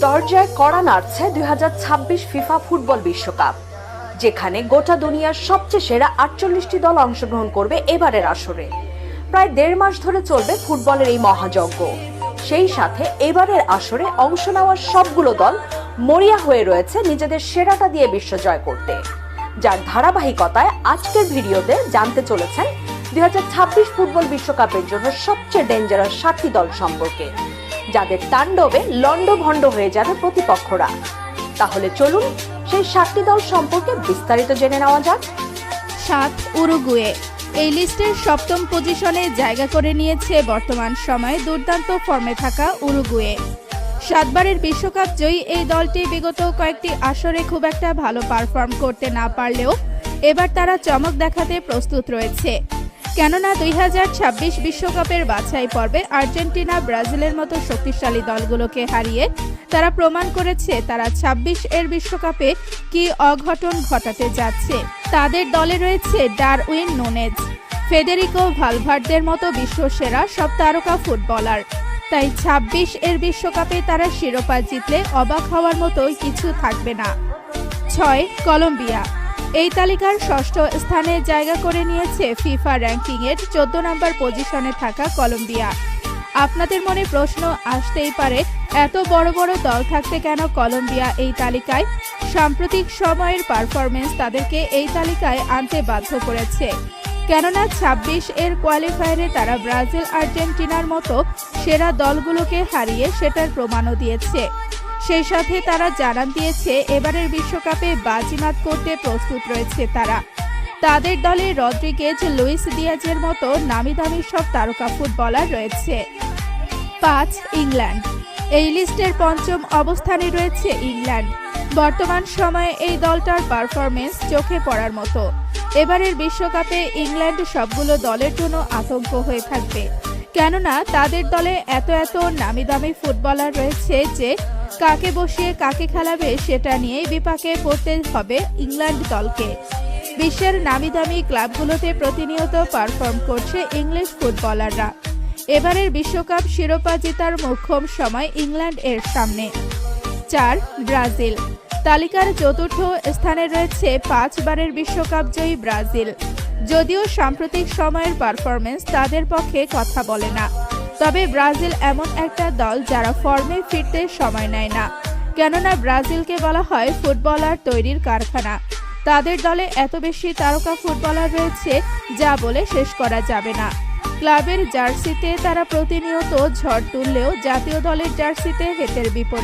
দরজায় কড়া নাড়ছে 2026 FIFA football বিশ্বকাপ, যেখানে গোটা দুনিয়ার সবচেয়ে সেরা 48টি দল অংশগ্রহণ করবে এবারের আসরে। প্রায় 1.5 মাস ধরে চলবে ফুটবলের এই মহাযজ্ঞ। সেই সাথে এবারের আসরে অংশ নেওয়ার সবগুলো দল মরিয়া হয়ে রয়েছে নিজেদের সেরাটা দিয়ে বিশ্ব জয় করতে, যার ধারাবাহিকতায় আজকের ভিডিওতে জানতে চলেছেন 2026 ফুটবল বিশ্বকাপের জন্য সবচেয়ে ডেঞ্জারাস 7টি দল সম্পর্কে, যাদের তাণ্ডবে লন্ডভন্ড হয়ে যাবে প্রতিপক্ষরা। তাহলে চলুন সেই 7টি দল সম্পর্কে বিস্তারিত জেনে নেওয়া যাক। 7 উরুগুয়ে এই লিস্টের 7ম পজিশনে জায়গা করে নিয়েছে বর্তমান সময়ে দুর্দান্ত ফর্মে থাকা উরুগুয়ে। 7 বারের বিশ্বকাপ জয়ী এই দলটি বিগত কয়েকটি আসরে খুব একটা ভালো পারফর্ম করতে না পারলেও এবার তারা চমক দেখাতে প্রস্তুত রয়েছে। কেননা 2026 বিশ্বকাপের বাছাই পর্বে আর্জেন্টিনা, ব্রাজিলের মতো শক্তিশালী দলগুলোকে হারিয়ে তারা প্রমাণ করেছে তারা 26 এর বিশ্বকাপে কি অঘটন ঘটাতে যাচ্ছে। তাদের দলে রয়েছে ডারউইন নুনেজ, ফেদেরিকো ভালভার্দের মতো বিশ্বসেরা সব তারকা ফুটবলার। তাই 26 এর বিশ্বকাপে তারা শিরোপা জিতলে অবাক হওয়ার মতো কিছু থাকবে না। 6 কলম্বিয়া এই তালিকার 6ষ্ঠ স্থানে জায়গা করে নিয়েছে ফিফা র্যাঙ্কিংয়ের 14 নম্বর পজিশনে থাকা কলম্বিয়া। আপনাদের মনে প্রশ্ন আসতেই পারে, এত বড় বড় দল থাকতে কেন কলম্বিয়া এই তালিকায়? সাম্প্রতিক সময়ের পারফরমেন্স তাদেরকে এই তালিকায় আনতে বাধ্য করেছে। কেননা 26 এর কোয়ালিফায়ারে তারা ব্রাজিল, আর্জেন্টিনার মতো সেরা দলগুলোকে হারিয়ে সেটার প্রমাণও দিয়েছে। সেই সাথে তারা জানান দিয়েছে এবারের বিশ্বকাপে বাজিমাত করতে প্রস্তুত রয়েছে তারা। তাদের দলে রদ্রিগেজ, লুইস দিয়াজের মতো নামি দামি সব তারকা ফুটবলার রয়েছে। 5 ইংল্যান্ড এই লিস্টের 5ম অবস্থানে রয়েছে ইংল্যান্ড। বর্তমান সময়ে এই দলটার পারফরমেন্স চোখে পড়ার মতো। এবারের বিশ্বকাপে ইংল্যান্ড সবগুলো দলের জন্য আতঙ্ক হয়ে থাকবে, কেননা তাদের দলে এত নামি দামি ফুটবলার রয়েছে যে কাকে বসিয়ে কাকে খেলাবে সেটা নিয়েই বিপাকে পড়তে হবে ইংল্যান্ড দলকে। বিশ্বের নামি দামি ক্লাবগুলোতে প্রতিনিয়ত পারফর্ম করছে ইংলিশ ফুটবলাররা। এবারের বিশ্বকাপ শিরোপা জেতার মোক্ষম সময় ইংল্যান্ড এর সামনে। 4 ব্রাজিল তালিকার 4র্থ স্থানে রয়েছে 5 বারের বিশ্বকাপ জয়ী ব্রাজিল। যদিও সাম্প্রতিক সময়ের পারফরমেন্স তাদের পক্ষে কথা বলে না, তবে ব্রাজিল এমন একটা দল যারা ফর্মে ফিরতে সময় নেয় না। কেননা ব্রাজিলকে বলা হয় ফুটবলার তৈরির কারখানা। তাদের দলে এত বেশি তারকা ফুটবলার রয়েছে যা বলে শেষ করা যাবে না। ক্লাবের জার্সিতে তারা প্রতিনিয়ত ঝড় তুললেও জাতীয় দলের জার্সিতে হেতের বিপরীত।